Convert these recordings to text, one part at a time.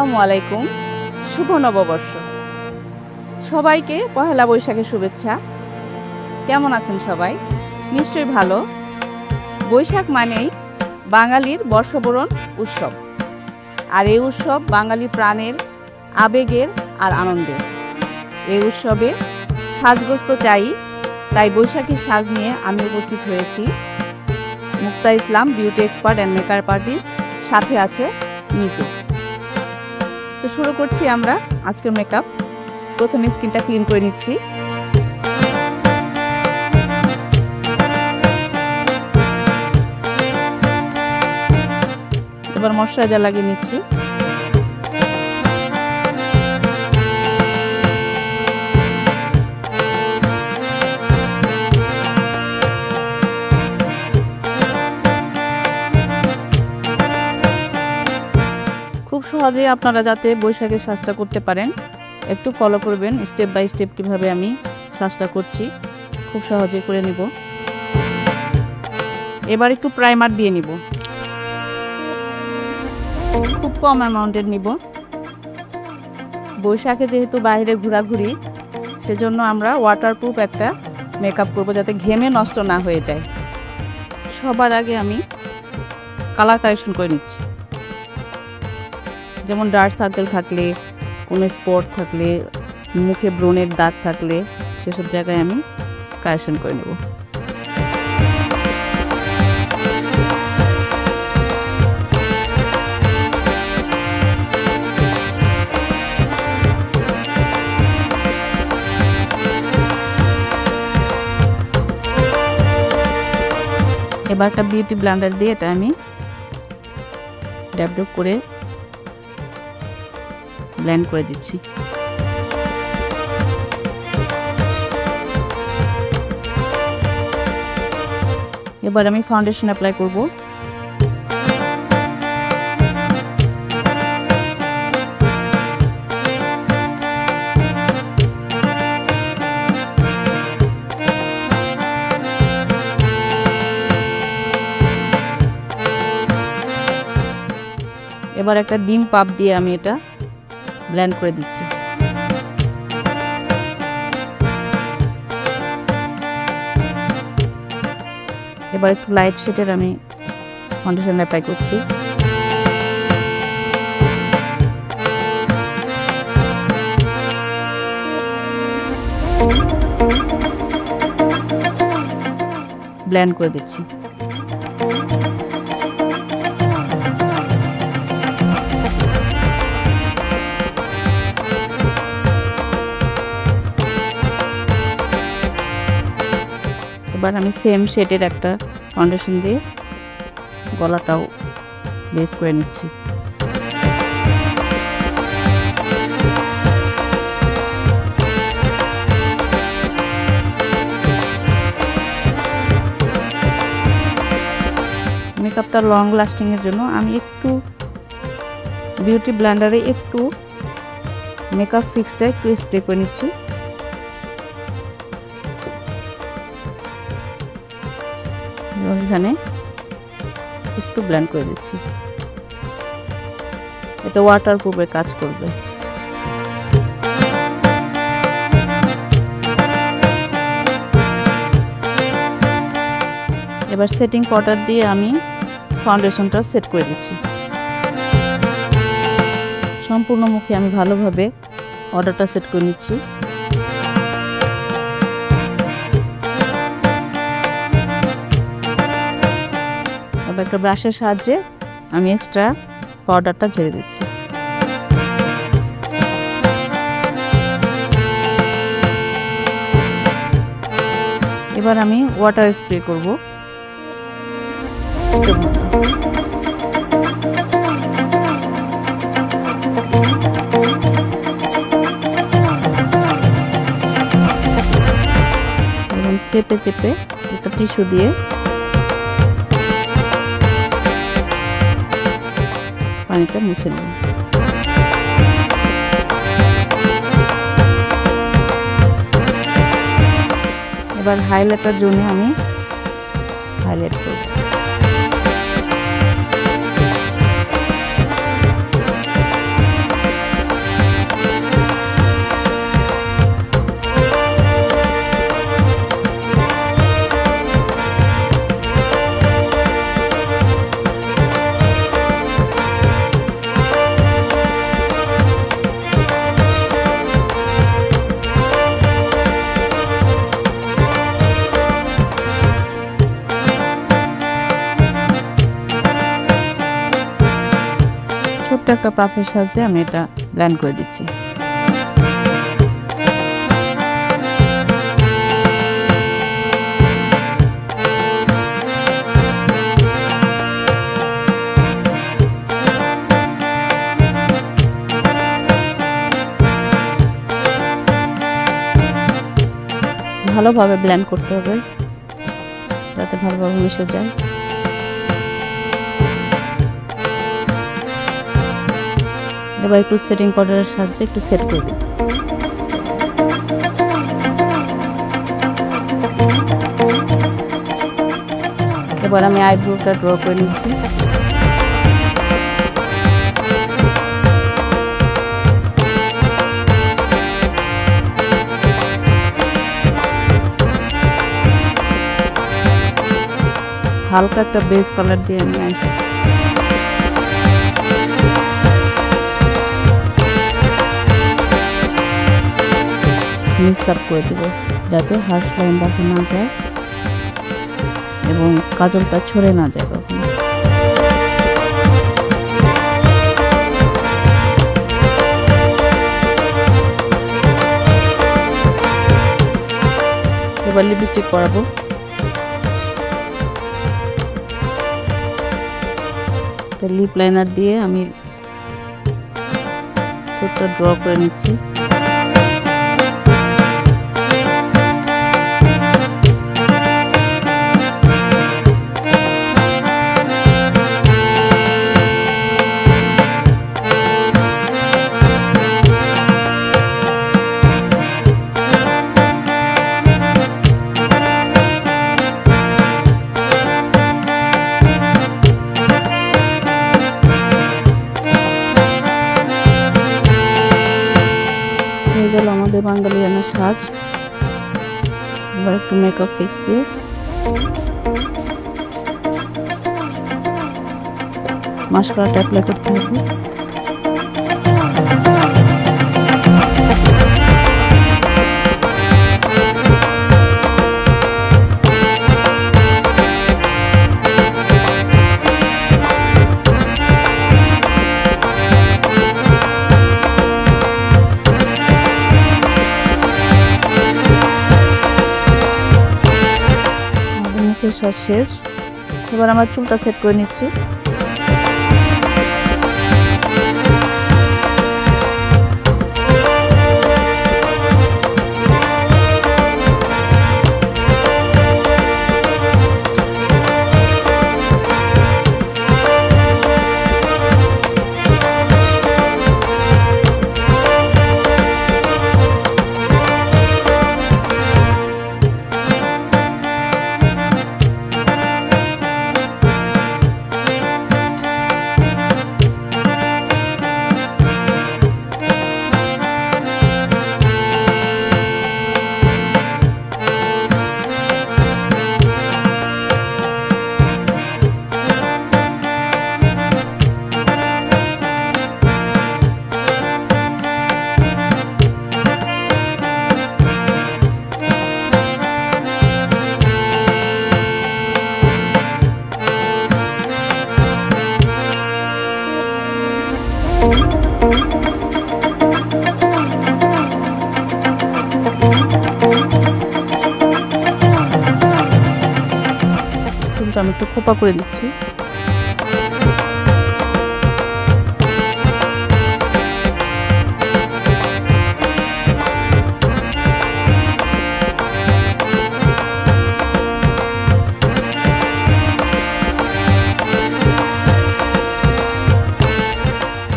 আসসালামু আলাইকুম, শুভ নববর্ষ। সবাইকে পহেলা বৈশাখের শুভেচ্ছা। কেমন আছেন সবাই? নিশ্চয়ই ভালো। বৈশাখ মানেই বাঙালির বর্ষবরণ উৎসব, আর এই উৎসব বাঙালি প্রাণের, আবেগের আর আনন্দের। এই উৎসবে সাজগোজ তো চাই, তাই বৈশাখী সাজ নিয়ে আমি উপস্থিত হয়েছি। Mukta Islam, beauty expert and makeup artist, সাথে আছে মিতু। তো শুরু করছি আমরা আজকের মেকআপ। প্রথমে স্কিনটা ক্লিন করে নিচ্ছি। এবার ময়শ্চারাইজার লাগিয়ে নিচ্ছি। খুব সহজে আপনারা যাতে বৈশাখের সাজটা করতে পারেন, একটু ফলো করবেন স্টেপ বাই স্টেপ কিভাবে আমি সাজটা করছি। খুব সহজে করে নিব। এবার একটু প্রাইমার দিয়ে নিব, খুব কম অ্যামাউন্টের নিব। বৈশাখে যেহেতু বাইরে ঘোরাঘুরি, সেজন্য আমরা ওয়াটারপ্রুফ একটা মেকআপ করব যাতে ঘেমে নষ্ট না হয়ে যায়। সবার আগে আমি কালার কারেকশন করে নিচ্ছি। যেমন ডার্ক সার্কেল থাকলে, কোনো স্পট থাকলে, মুখে ব্রণের দাগ থাকলে, সেসব জায়গায় আমি কারেকশন করে নেব। এবার একটা বিউটি ব্লেন্ডার দিয়ে এটা আমি ড্যাব ড্যাব করে ব্লেন্ড করে দিচ্ছি। এবার আমি ফাউন্ডেশন অ্যাপ্লাই করব। এবার একটা ডিম পাপ দিয়ে আমি এটা ব্লেন্ড করে দিচ্ছি। এবার একটু লাইট শেডের আমি ফাউন্ডেশন অ্যাপ্লাই করছি। ব্লেন্ড করে দিচ্ছি। এবার আমি সেম শেডের একটা ফাউন্ডেশন দিয়ে গলাটাও বেস করে নিচ্ছি। মেকআপটা লং লাস্টিংয়ের জন্য আমি একটু বিউটি ব্লেন্ডারে একটু মেকআপ ফিক্সটা একটু স্প্রে করে নিচ্ছি। এখানে একটু ব্লেন্ড করে দিচ্ছি, এটা ওয়াটারপ্রুফের কাজ করবে। এবার সেটিং পাউডার দিয়ে আমি ফাউন্ডেশনটা সেট করে দিচ্ছি। সম্পূর্ণ মুখে আমি ভালোভাবে অর্ডারটা সেট করে নিচ্ছি। একটা ব্রাশের সাহায্যে আমি এক্সট্রা পাউডারটা ঝেড়ে দিচ্ছি। এবার আমি ওয়াটার স্প্রে করব। এবং চেপে চেপে একটা টিস্যু দিয়ে পানিটা মুছে নেব। এবার হাইলাইটার জন্য আমি হাইলাইট করব। একটা পাপের সাহায্যে আমি এটা ব্লেন্ড করে দিচ্ছি। ভালোভাবে ব্লেন্ড করতে হবে যাতে ভালোভাবে মিশে যায়। এবার একটু সেটিং পাউডারের সাহায্যে একটু সেট করে দিই। এবার আমি আইব্রোটা ড্র করে নিচ্ছি। হালকা একটা বেজ কালার দিয়ে আমি মিক্স আপ করে দেব যাতে হার্শ লাইন দেখা না যায় এবং কাজলটা ছড়ে না যায় কখনো। এবার লিপস্টিক পরাবো। লিপ লাইনার দিয়ে আমি ঠোঁটটা ড্র করে নিচ্ছি। গেল আমাদের বাঙালিয়ানা সাজ। এবার একটু মেকআপ ফিক্স দিয়ে মাস্কারাটা অ্যাপ্লাই করতে হবে। সাজ শেষ। এবার আমার চুলটা সেট করে নিচ্ছি। আমি একটু খোপা করে দিচ্ছি।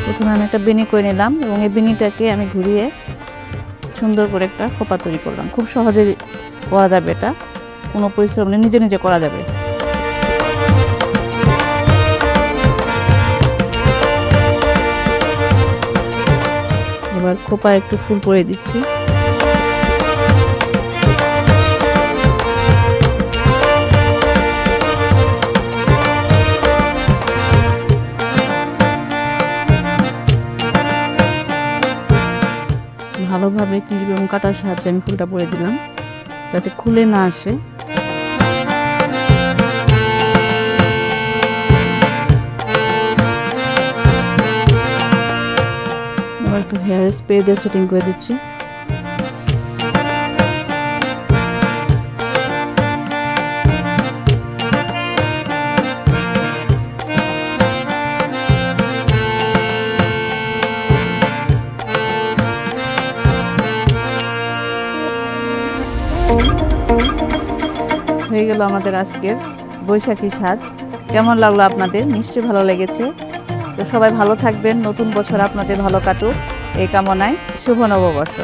প্রথমে আমি একটা বেনি করে নিলাম এবং এই বেনিটাকে আমি ঘুরিয়ে সুন্দর করে একটা খোপা তৈরি করলাম। খুব সহজে করা যাবে, এটা কোনো পরিশ্রম নেই, নিজে নিজে করা যাবে। এবার খোপা একটু ফুল করে দিচ্ছি। ভালোভাবে ক্লিপ এবং কাটার সাহায্যে আমি ফুলটা পরে দিলাম যাতে খুলে না আসে। একটু হেয়ার স্প্রে দিয়ে সেটিং করে দিচ্ছি। হয়ে গেল আমাদের আজকের বৈশাখী সাজ। কেমন লাগলো আপনাদের? নিশ্চয়ই ভালো লেগেছে। তো সবাই ভালো থাকবেন, নতুন বছর আপনাদের ভালো কাটুক এই কামনায়। শুভ নববর্ষ।